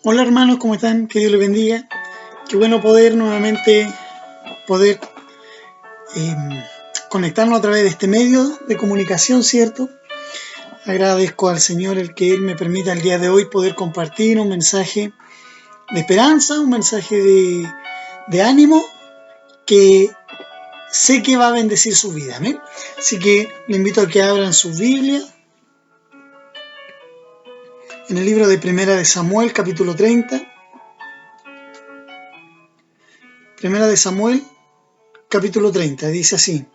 Hola hermanos, ¿cómo están? Que Dios les bendiga. Qué bueno poder nuevamente poder conectarnos a través de este medio de comunicación, ¿cierto? Agradezco al Señor el que Él me permita el día de hoy poder compartir un mensaje de esperanza, un mensaje de ánimo que sé que va a bendecir su vida. ¿Amén? Así que le invito a que abran su Biblia en el libro de Primera de Samuel, capítulo 30. Primera de Samuel, capítulo 30, dice así.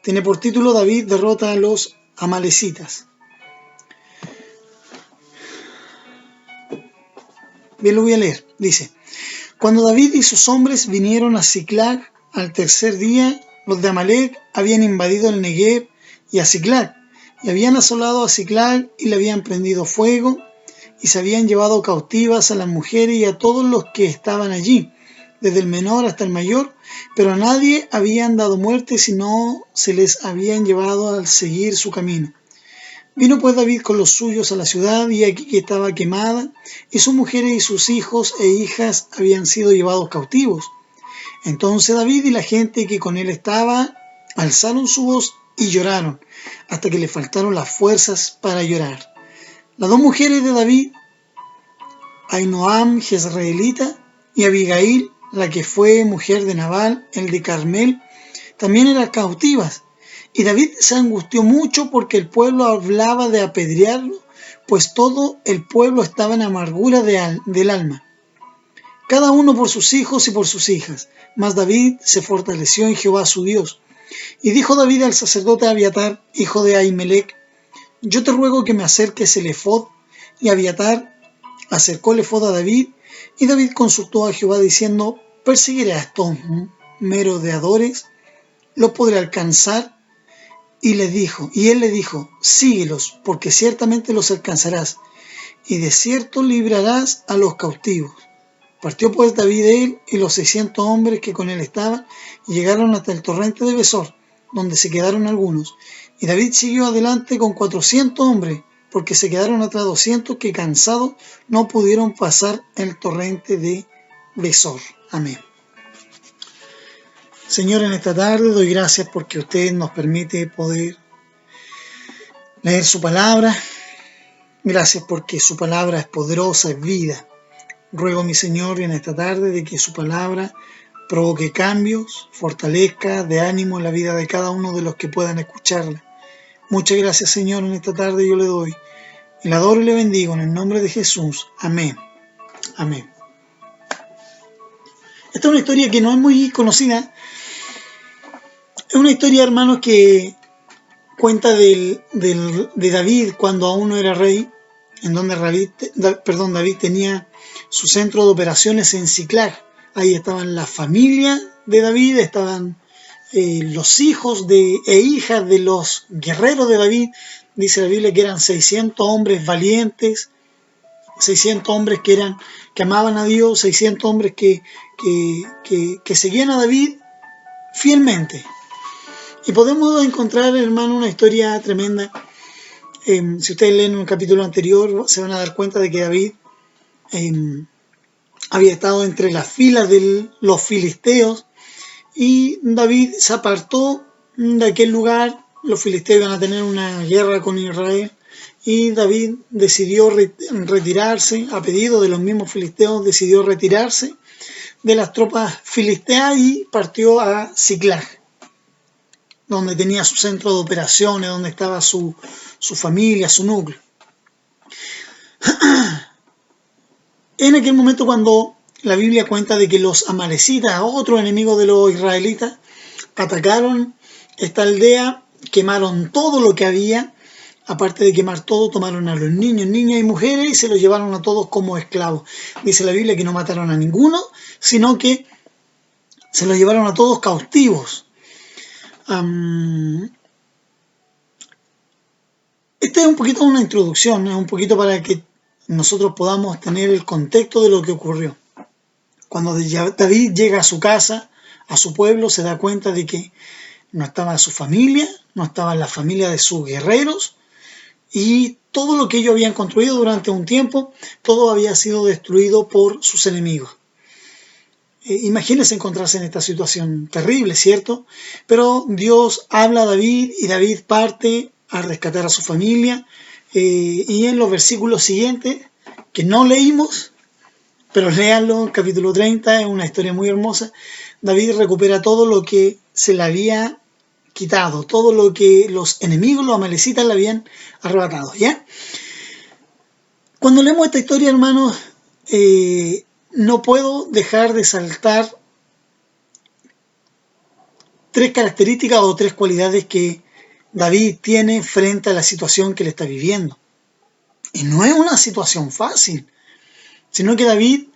Tiene por título David derrota a los amalecitas. Bien, lo voy a leer. Dice: Cuando David y sus hombres vinieron a Siclag al tercer día, los de Amalec habían invadido el Negev y a Siclag, y habían asolado a Siclag y le habían prendido fuego, y se habían llevado cautivas a las mujeres y a todos los que estaban allí, desde el menor hasta el mayor, pero a nadie habían dado muerte, sino se les habían llevado al seguir su camino. Vino pues David con los suyos a la ciudad, y aquí que estaba quemada, y sus mujeres y sus hijos e hijas habían sido llevados cautivos. Entonces David y la gente que con él estaba alzaron su voz y lloraron, hasta que le faltaron las fuerzas para llorar. Las dos mujeres de David, Ahinoam jezreelita y Abigail, la que fue mujer de Nabal, el de Carmel, también eran cautivas. Y David se angustió mucho porque el pueblo hablaba de apedrearlo, pues todo el pueblo estaba en amargura del alma, cada uno por sus hijos y por sus hijas. Mas David se fortaleció en Jehová su Dios. Y dijo David al sacerdote Abiatar, hijo de Ahimelech: Yo te ruego que me acerques el ephod. Y Abiatar acercó el ephod a David, y David consultó a Jehová diciendo: ¿Perseguiré a estos merodeadores? ¿Los podré alcanzar? Y él le dijo: Síguelos, porque ciertamente los alcanzarás, y de cierto librarás a los cautivos. Partió pues David de él y los 600 hombres que con él estaban, y llegaron hasta el torrente de Besor, donde se quedaron algunos. Y David siguió adelante con 400 hombres, porque se quedaron atrás 200 que cansados no pudieron pasar el torrente de Besor. Amén. Señor, en esta tarde doy gracias porque usted nos permite poder leer su palabra. Gracias porque su palabra es poderosa, es vida. Ruego, mi Señor, en esta tarde de que su palabra provoque cambios, fortalezca de ánimo en la vida de cada uno de los que puedan escucharla. Muchas gracias, Señor, en esta tarde yo le doy. Y le adoro y le bendigo en el nombre de Jesús. Amén. Amén. Esta es una historia que no es muy conocida. Es una historia, hermanos, que cuenta de David cuando aún no era rey, en donde David tenía su centro de operaciones en Siclag. Ahí estaban la familia de David, estaban los hijos e hijas de los guerreros de David. Dice la Biblia que eran 600 hombres valientes, 600 hombres que amaban a Dios, 600 hombres que seguían a David fielmente. Y podemos encontrar, hermano, una historia tremenda. Si ustedes leen un capítulo anterior, se van a dar cuenta de que David había estado entre las filas de los filisteos, y David se apartó de aquel lugar. Los filisteos iban a tener una guerra con Israel, y David decidió retirarse, a pedido de los mismos filisteos, decidió retirarse de las tropas filisteas y partió a Siclag, donde tenía su centro de operaciones, donde estaba su familia, su núcleo. En aquel momento, cuando la Biblia cuenta de que los amalecitas, otros enemigos de los israelitas, atacaron esta aldea, quemaron todo lo que había. Aparte de quemar todo, tomaron a los niños, niñas y mujeres y se los llevaron a todos como esclavos. Dice la Biblia que no mataron a ninguno, sino que se los llevaron a todos cautivos. Esta es un poquito una introducción, es un poquito para que nosotros podamos tener el contexto de lo que ocurrió. Cuando David llega a su casa, a su pueblo, se da cuenta de que no estaba su familia, no estaba la familia de sus guerreros, y todo lo que ellos habían construido durante un tiempo, todo había sido destruido por sus enemigos. Imagínense encontrarse en esta situación terrible, ¿cierto? Pero Dios habla a David y David parte a rescatar a su familia. Y en los versículos siguientes, que no leímos, pero léanlo, capítulo 30, es una historia muy hermosa. David recupera todo lo que se le había quitado, todo lo que los enemigos, los amalecitas, le habían arrebatado, ¿ya? Cuando leemos esta historia, hermanos, no puedo dejar de saltar tres características o tres cualidades que David tiene frente a la situación que le está viviendo. Y no es una situación fácil, sino que David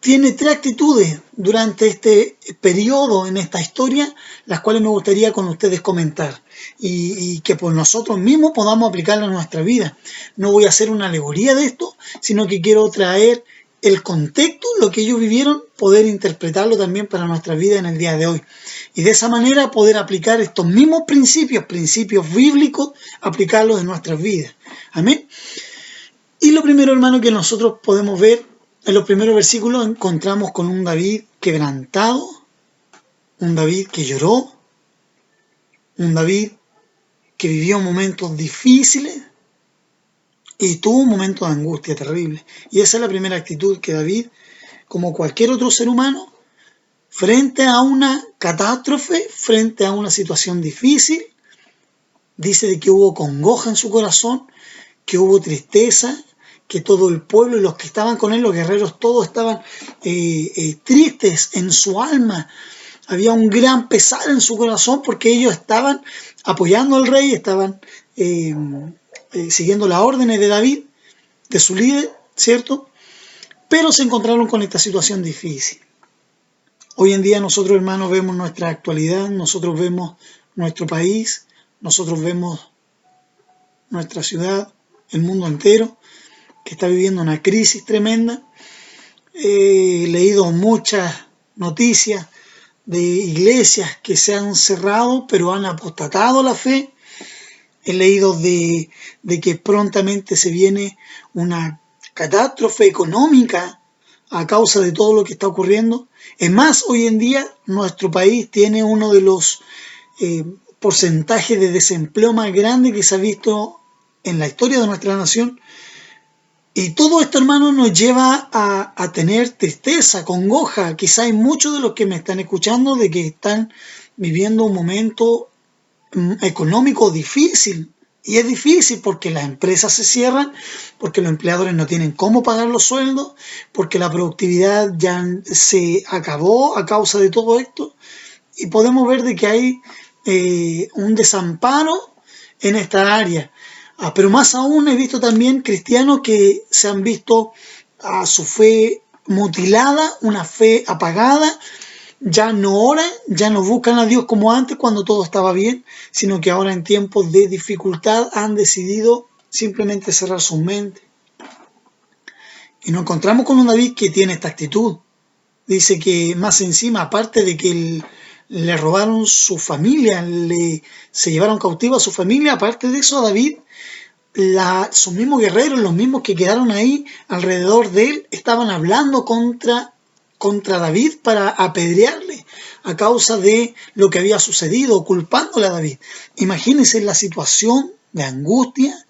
tiene tres actitudes durante este periodo en esta historia, las cuales me gustaría con ustedes comentar y que por nosotros mismos podamos aplicarlas a nuestra vida. No voy a hacer una alegoría de esto, sino que quiero traer el contexto, lo que ellos vivieron, poder interpretarlo también para nuestra vida en el día de hoy. Y de esa manera poder aplicar estos mismos principios bíblicos, aplicarlos en nuestras vidas. Amén. Y lo primero, hermano, que nosotros podemos ver en los primeros versículos, encontramos con un David quebrantado, un David que lloró, un David que vivió momentos difíciles y tuvo un momento de angustia terrible. Y esa es la primera actitud que David, como cualquier otro ser humano, frente a una catástrofe, frente a una situación difícil, dice de que hubo congoja en su corazón, que hubo tristeza, que todo el pueblo y los que estaban con él, los guerreros, todos estaban tristes en su alma. Había un gran pesar en su corazón porque ellos estaban apoyando al rey, estaban siguiendo las órdenes de David, de su líder, ¿cierto? Pero se encontraron con esta situación difícil. Hoy en día nosotros, hermanos, vemos nuestra actualidad, nosotros vemos nuestro país, nosotros vemos nuestra ciudad, el mundo entero, que está viviendo una crisis tremenda. He leído muchas noticias de iglesias que se han cerrado, pero han apostatado la fe. He leído de que prontamente se viene una catástrofe económica a causa de todo lo que está ocurriendo. Es más, hoy en día nuestro país tiene uno de los porcentajes de desempleo más grandes que se ha visto en la historia de nuestra nación. Y todo esto, hermano, nos lleva a tener tristeza, congoja. Quizá hay muchos de los que me están escuchando de que están viviendo un momento económico difícil. Y es difícil porque las empresas se cierran, porque los empleadores no tienen cómo pagar los sueldos, porque la productividad ya se acabó a causa de todo esto. Y podemos ver de que hay un desamparo en esta área. Pero más aún he visto también cristianos que se han visto a su fe mutilada, una fe apagada, ya no oran, ya no buscan a Dios como antes cuando todo estaba bien, sino que ahora en tiempos de dificultad han decidido simplemente cerrar sus mentes. Y nos encontramos con un David que tiene esta actitud. Dice que más encima, aparte de que le robaron su familia, se llevaron cautivo a su familia, aparte de eso, David, sus mismos guerreros, los mismos que quedaron ahí alrededor de él, estaban hablando contra David para apedrearle a causa de lo que había sucedido, culpándole a David. Imagínense la situación de angustia,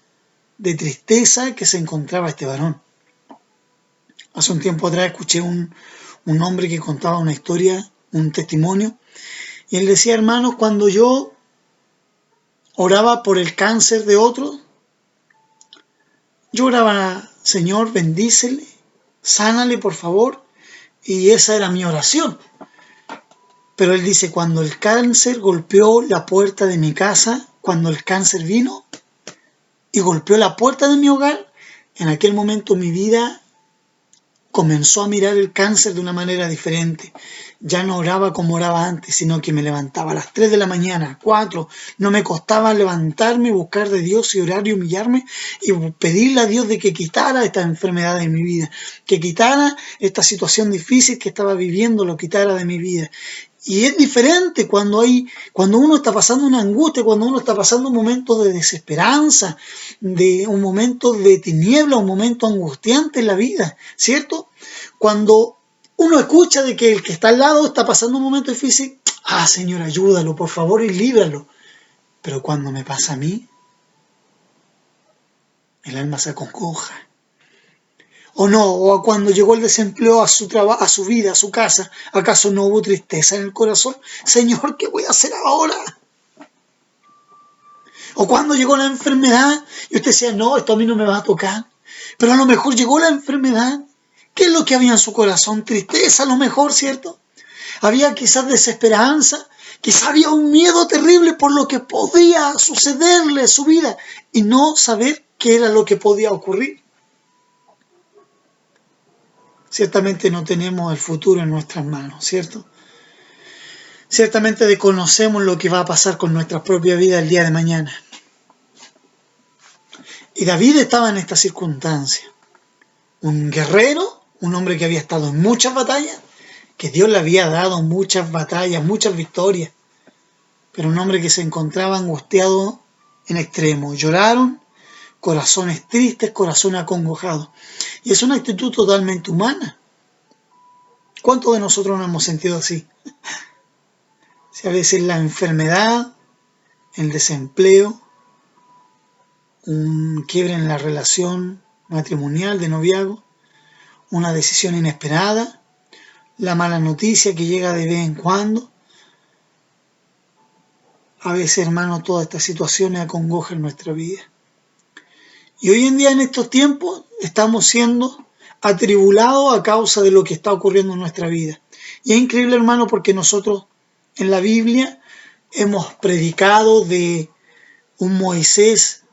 de tristeza que se encontraba este varón. Hace un tiempo atrás escuché un hombre que contaba una historia, un testimonio, y él decía: hermanos, cuando yo oraba por el cáncer de otro, yo oraba: Señor, bendícele, sánale por favor, y esa era mi oración. Pero él dice: cuando el cáncer golpeó la puerta de mi casa, cuando el cáncer vino y golpeó la puerta de mi hogar, en aquel momento mi vida comenzó a mirar el cáncer de una manera diferente. Ya no oraba como oraba antes, sino que me levantaba a las 3 de la mañana, 4. No me costaba levantarme, buscar de Dios y orar y humillarme y pedirle a Dios de que quitara esta enfermedad de mi vida, que quitara esta situación difícil que estaba viviendo, lo quitara de mi vida. Y es diferente cuando uno está pasando una angustia, cuando uno está pasando un momento de desesperanza, de un momento de tiniebla, un momento angustiante en la vida, ¿cierto? Cuando uno escucha de que el que está al lado está pasando un momento difícil, Señor, ayúdalo, por favor, y líbralo. Pero cuando me pasa a mí, el alma se acongoja. O no, o cuando llegó el desempleo a su trabajo, a su vida, a su casa, ¿acaso no hubo tristeza en el corazón? Señor, ¿qué voy a hacer ahora? O cuando llegó la enfermedad y usted decía, no, esto a mí no me va a tocar. Pero a lo mejor llegó la enfermedad. ¿Qué es lo que había en su corazón? Tristeza, a lo mejor, ¿cierto? Había quizás desesperanza, quizás había un miedo terrible por lo que podía sucederle a su vida y no saber qué era lo que podía ocurrir. Ciertamente no tenemos el futuro en nuestras manos, ¿cierto? Ciertamente desconocemos lo que va a pasar con nuestra propia vida el día de mañana. Y David estaba en esta circunstancia. Un guerrero, un hombre que había estado en muchas batallas, que Dios le había dado muchas batallas, muchas victorias, pero un hombre que se encontraba angustiado en extremo. Lloraron, corazones tristes, corazones acongojados. Y es una actitud totalmente humana. ¿Cuántos de nosotros nos hemos sentido así? Si a veces la enfermedad, el desempleo, un quiebre en la relación matrimonial de noviazgo, una decisión inesperada, la mala noticia que llega de vez en cuando. A veces, hermano, todas estas situaciones acongojan nuestra vida. Y hoy en día, en estos tiempos, estamos siendo atribulados a causa de lo que está ocurriendo en nuestra vida. Y es increíble, hermano, porque nosotros en la Biblia hemos predicado de un Moisés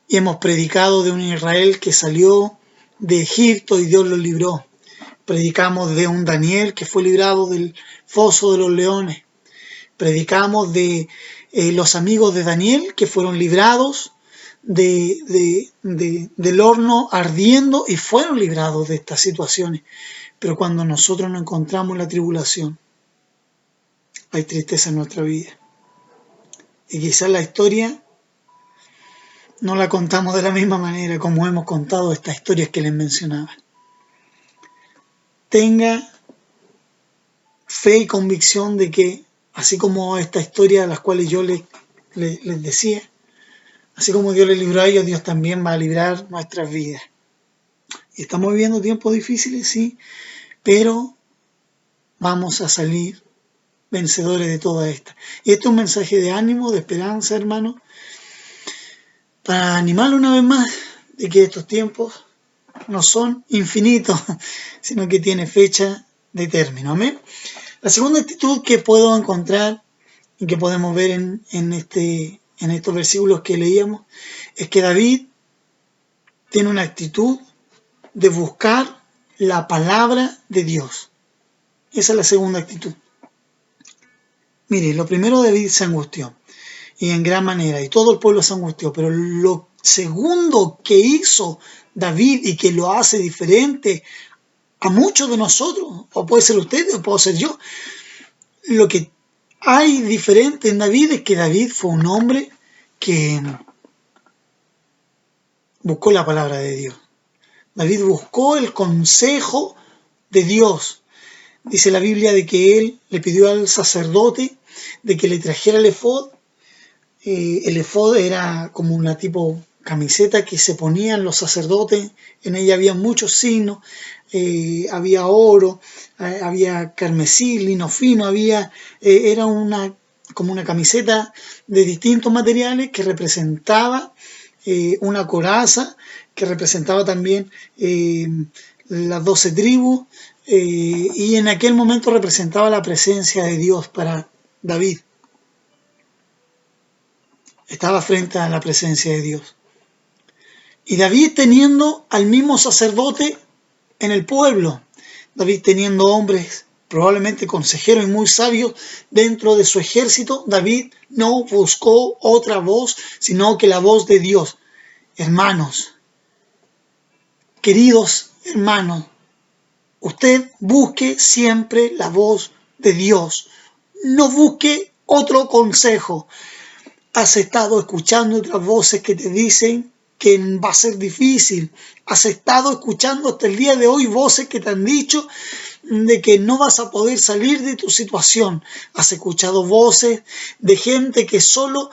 y hemos predicado de un Israel que salió de Egipto y Dios lo libró. Predicamos de un Daniel que fue librado del foso de los leones. Predicamos de los amigos de Daniel que fueron librados del horno ardiendo y fueron librados de estas situaciones. Pero cuando nosotros nos encontramos en la tribulación, hay tristeza en nuestra vida. Y quizás la historia no la contamos de la misma manera como hemos contado estas historias que les mencionaba. Tenga fe y convicción de que, así como esta historia a las cuales yo les decía, así como Dios les libró a ellos, Dios también va a librar nuestras vidas. Y estamos viviendo tiempos difíciles, sí, pero vamos a salir vencedores de toda esta. Y este es un mensaje de ánimo, de esperanza, hermano, para animarlo una vez más de que estos tiempos no son infinitos, sino que tiene fecha de término. Amén. La segunda actitud que puedo encontrar y que podemos ver en estos versículos que leíamos es que David tiene una actitud de buscar la palabra de Dios. Esa es la segunda actitud. Mire, lo primero, David se angustió y en gran manera, y todo el pueblo se angustió, pero lo segundo que hizo David y que lo hace diferente a muchos de nosotros, o puede ser usted o puedo ser yo, lo que hay diferente en David es que David fue un hombre que buscó la palabra de Dios. David buscó el consejo de Dios. Dice la Biblia de que él le pidió al sacerdote de que le trajera el efod. El efod era como una tipo camiseta que se ponían los sacerdotes. En ella había muchos signos, había oro, había carmesí, lino fino, era como una camiseta de distintos materiales que representaba una coraza, que representaba también las 12 tribus, y en aquel momento representaba la presencia de Dios para David. Estaba frente a la presencia de Dios. Y David teniendo al mismo sacerdote en el pueblo, David teniendo hombres probablemente consejeros y muy sabios dentro de su ejército, David no buscó otra voz, sino que la voz de Dios. Hermanos, queridos hermanos, usted busque siempre la voz de Dios. no busque otro consejo. Has estado escuchando otras voces que te dicen que va a ser difícil. Has estado escuchando hasta el día de hoy voces que te han dicho de que no vas a poder salir de tu situación. Has escuchado voces de gente que solo,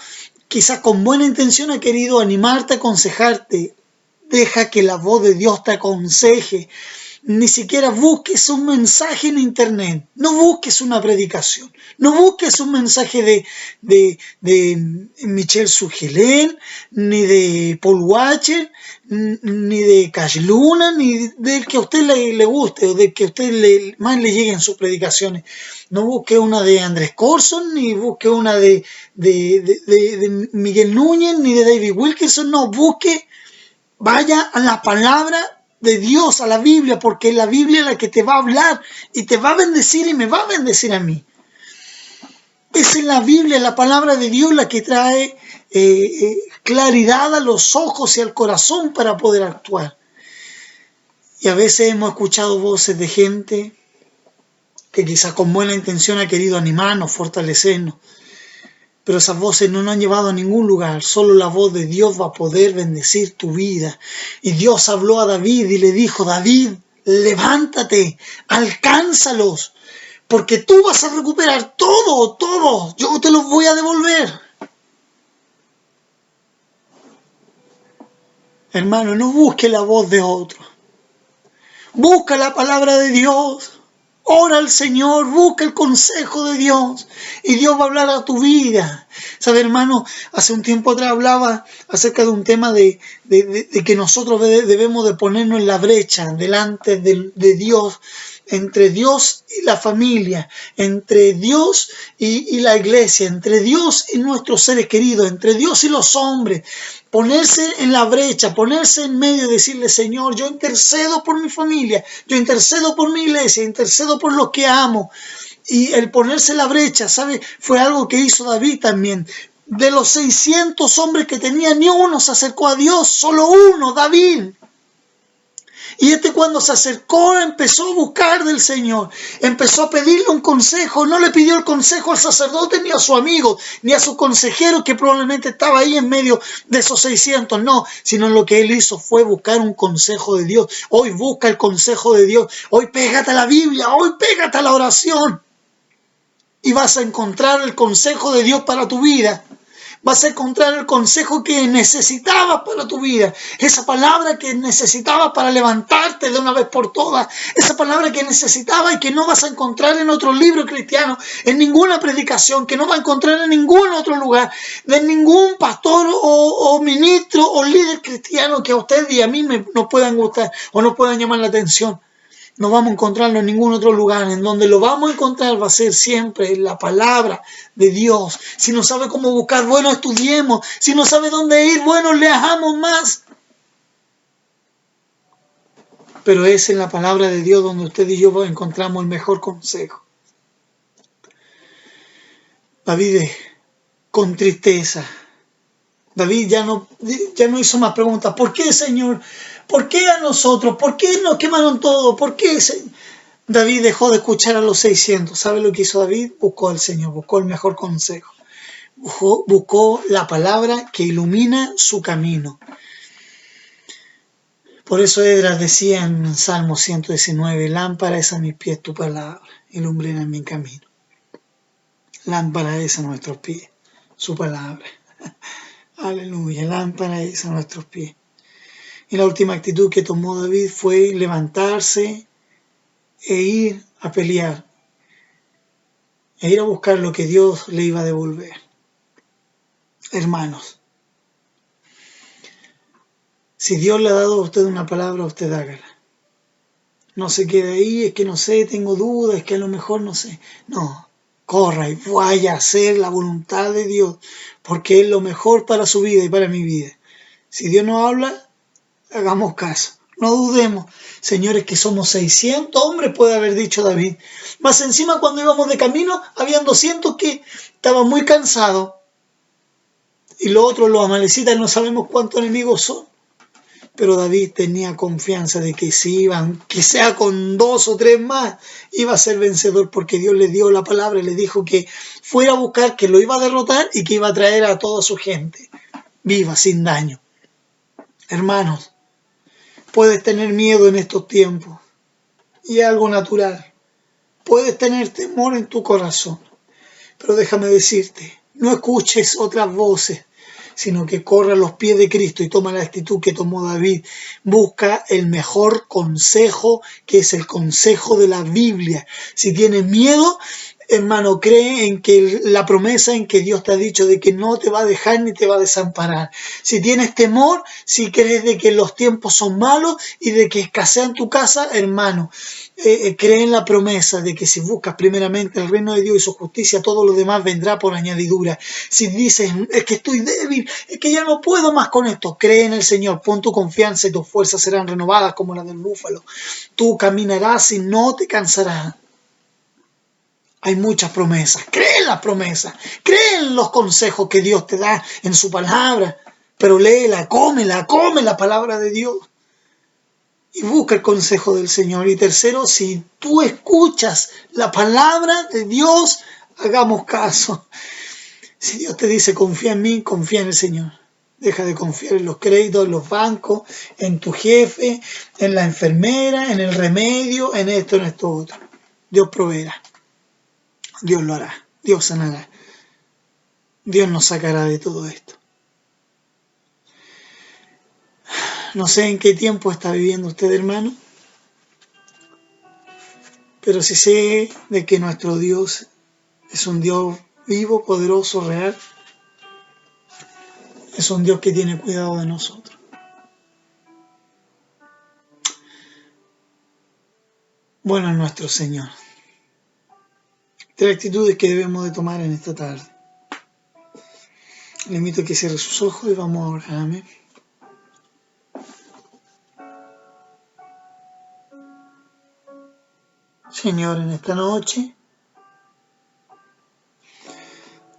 quizás con buena intención, ha querido animarte, aconsejarte. Deja que la voz de Dios te aconseje. Ni siquiera busques un mensaje en internet, no busques una predicación, no busques un mensaje de Michel Sugelén, ni de Paul Washer, ni de Cash Luna, ni del que a usted le guste o del que a usted más le lleguen sus predicaciones. No busque una de Andrés Corson, ni busque una de Miguel Núñez, ni de David Wilkerson, no, vaya a la palabra de Dios, a la Biblia, porque la Biblia es la que te va a hablar y te va a bendecir y me va a bendecir a mí. Es en la Biblia, la palabra de Dios, la que trae claridad a los ojos y al corazón para poder actuar. Y a veces hemos escuchado voces de gente que quizás con buena intención ha querido animarnos, fortalecernos, pero esas voces no nos han llevado a ningún lugar. Solo la voz de Dios va a poder bendecir tu vida. Y Dios habló a David y le dijo: David, levántate, alcánzalos, porque tú vas a recuperar todo, yo te los voy a devolver. Hermano, no busque la voz de otro. Busca la palabra de Dios. Ora al Señor, busca el consejo de Dios y Dios va a hablar a tu vida. ¿Sabe, hermano? Hace un tiempo atrás hablaba acerca de un tema de que nosotros debemos de ponernos en la brecha delante de Dios, entre Dios y la familia, entre Dios y la iglesia, entre Dios y nuestros seres queridos, entre Dios y los hombres. Ponerse en la brecha, ponerse en medio y decirle: Señor, yo intercedo por mi familia, yo intercedo por mi iglesia, intercedo por los que amo. Y el ponerse en la brecha, ¿sabe? Fue algo que hizo David también. De los 600 hombres que tenía, ni uno se acercó a Dios, solo uno, David. Y cuando se acercó empezó a buscar del Señor, empezó a pedirle un consejo. No le pidió el consejo al sacerdote ni a su amigo, ni a su consejero que probablemente estaba ahí en medio de esos 600, no, sino lo que él hizo fue buscar un consejo de Dios. Hoy busca el consejo de Dios, hoy pégate a la Biblia, hoy pégate a la oración y vas a encontrar el consejo de Dios para tu vida. Vas a encontrar el consejo que necesitabas para tu vida. Esa palabra que necesitabas para levantarte de una vez por todas. Esa palabra que necesitabas y que no vas a encontrar en otro libro cristiano, en ninguna predicación, que no vas a encontrar en ningún otro lugar, de ningún pastor o ministro o líder cristiano que a usted y a mí nos puedan gustar o nos puedan llamar la atención. No vamos a encontrarlo en ningún otro lugar. En donde lo vamos a encontrar va a ser siempre en la palabra de Dios. Si no sabe cómo buscar, bueno, estudiemos. Si no sabe dónde ir, bueno, leamos más. Pero es en la palabra de Dios donde usted y yo encontramos el mejor consejo. David, con tristeza, David ya no hizo más preguntas. ¿Por qué, Señor? ¿Por qué a nosotros? ¿Por qué nos quemaron todo? ¿Por qué, Señor? David dejó de escuchar a los 600. ¿Sabe lo que hizo David? Buscó al Señor, buscó el mejor consejo. Buscó la palabra que ilumina su camino. Por eso Esdras decía en Salmo 119, lámpara es a mis pies tu palabra y lumbrera en mi camino. Lámpara es a nuestros pies su palabra. Aleluya, lámpara es a nuestros pies. Y la última actitud que tomó David fue levantarse e ir a pelear, e ir a buscar lo que Dios le iba a devolver. Hermanos, si Dios le ha dado a usted una palabra, usted hágala. No se quede ahí, es que no sé, tengo dudas, es que a lo mejor no sé. No, corra y vaya a hacer la voluntad de Dios, porque es lo mejor para su vida y para mi vida. Si Dios nos habla, hagamos caso. No dudemos, señores, que somos 600 hombres, puede haber dicho David. Más encima, cuando íbamos de camino, habían 200 que estaban muy cansados. Y los otros, los amalecitas, no sabemos cuántos enemigos son. Pero David tenía confianza de que si iban, que sea con 2 o 3 más, iba a ser vencedor, porque Dios le dio la palabra y le dijo que fuera a buscar, que lo iba a derrotar y que iba a traer a toda su gente viva, sin daño. Hermanos, puedes tener miedo en estos tiempos, y es algo natural. Puedes tener temor en tu corazón, pero déjame decirte, no escuches otras voces, sino que corra a los pies de Cristo y toma la actitud que tomó David. Busca el mejor consejo, que es el consejo de la Biblia. Si tienes miedo, hermano, cree en que la promesa en que Dios te ha dicho de que no te va a dejar ni te va a desamparar. Si tienes temor, si crees de que los tiempos son malos y de que escasea en tu casa, hermano, cree en la promesa de que si buscas primeramente el reino de Dios y su justicia, todo lo demás vendrá por añadidura. Si dices, es que estoy débil, es que ya no puedo más con esto, cree en el Señor, pon tu confianza y tus fuerzas serán renovadas como las del búfalo. Tú caminarás y no te cansarás. Hay muchas promesas, cree en las promesas, cree en los consejos que Dios te da en su palabra, pero léela, come la palabra de Dios. Y busca el consejo del Señor. Y tercero, si tú escuchas la palabra de Dios, hagamos caso. Si Dios te dice confía en mí, confía en el Señor. Deja de confiar en los créditos, en los bancos, en tu jefe, en la enfermera, en el remedio, en esto otro. Dios proveerá. Dios lo hará. Dios sanará. Dios nos sacará de todo esto. No sé en qué tiempo está viviendo usted, hermano, pero sí sé de que nuestro Dios es un Dios vivo, poderoso, real. Es un Dios que tiene cuidado de nosotros. Bueno es nuestro Señor. Tres actitudes que debemos de tomar en esta tarde. Le invito a que cierre sus ojos y vamos a orar. Amén. Señor, en esta noche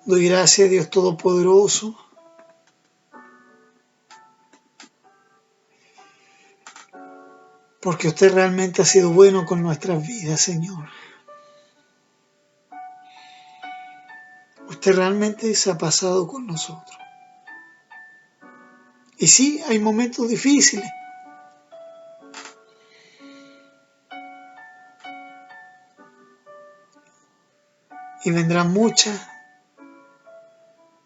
doy gracias a Dios Todopoderoso porque usted realmente ha sido bueno con nuestras vidas, Señor. Usted realmente se ha pasado con nosotros. Y sí, hay momentos difíciles. Y vendrán muchas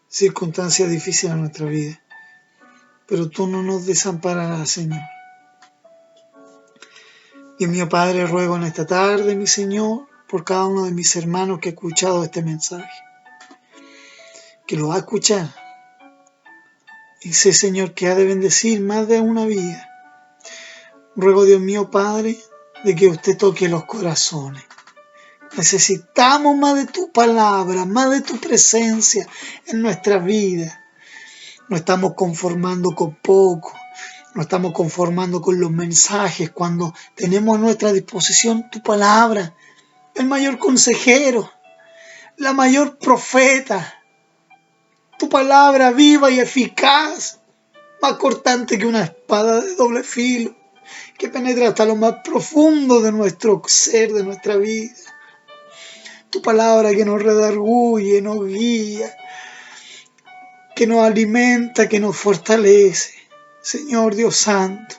circunstancias difíciles en nuestra vida. Pero tú no nos desampararás, Señor. Dios mío, Padre, ruego en esta tarde, mi Señor, por cada uno de mis hermanos que ha escuchado este mensaje, que lo va a escuchar. Y sé, Señor, que ha de bendecir más de una vida. Ruego, Dios mío, Padre, de que usted toque los corazones. Necesitamos más de tu palabra, más de tu presencia en nuestra vida. No estamos conformando con poco, no estamos conformando con los mensajes cuando tenemos a nuestra disposición tu palabra, el mayor consejero, la mayor profeta, tu palabra viva y eficaz, más cortante que una espada de doble filo, que penetra hasta lo más profundo de nuestro ser, de nuestra vida. Tu palabra que nos redarguye, nos guía, que nos alimenta, que nos fortalece. Señor Dios Santo,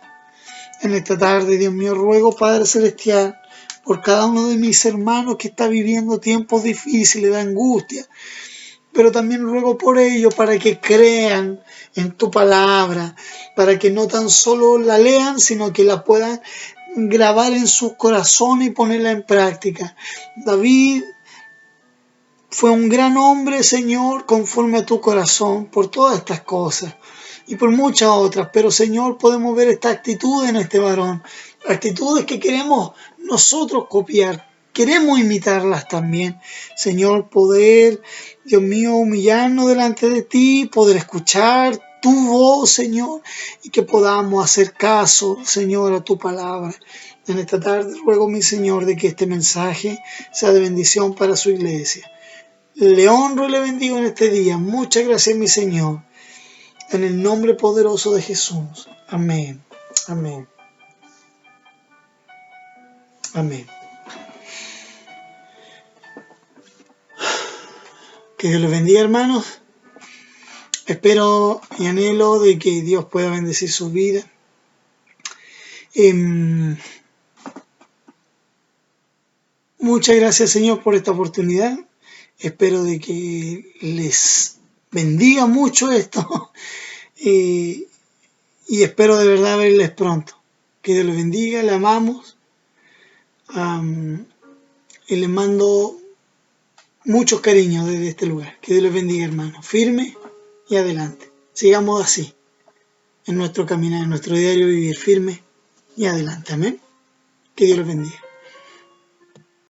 en esta tarde, Dios mío, ruego, Padre Celestial, por cada uno de mis hermanos que está viviendo tiempos difíciles de angustia, pero también ruego por ellos para que crean en tu palabra, para que no tan solo la lean, sino que la puedan grabar en sus corazones y ponerla en práctica. David fue un gran hombre, Señor, conforme a tu corazón, por todas estas cosas y por muchas otras. Pero, Señor, podemos ver esta actitud en este varón. Actitudes que queremos nosotros copiar. Queremos imitarlas también. Señor, poder, Dios mío, humillarnos delante de ti, poder escuchar tu voz, Señor, y que podamos hacer caso, Señor, a tu palabra. En esta tarde ruego, mi Señor, de que este mensaje sea de bendición para su iglesia. Le honro y le bendigo en este día. Muchas gracias, mi Señor. En el nombre poderoso de Jesús. Amén Amén. Amén. Que Dios les bendiga, hermanos. Espero y anhelo de que Dios pueda bendecir su vida. Muchas gracias, Señor, por esta oportunidad. Espero de que les bendiga mucho esto y espero de verdad verles pronto. Que Dios les bendiga, le amamos y les mando muchos cariños desde este lugar. Que Dios les bendiga, hermanos. Firme y adelante. Sigamos así en nuestro caminar, en nuestro diario vivir, firme y adelante. Amén. Que Dios les bendiga.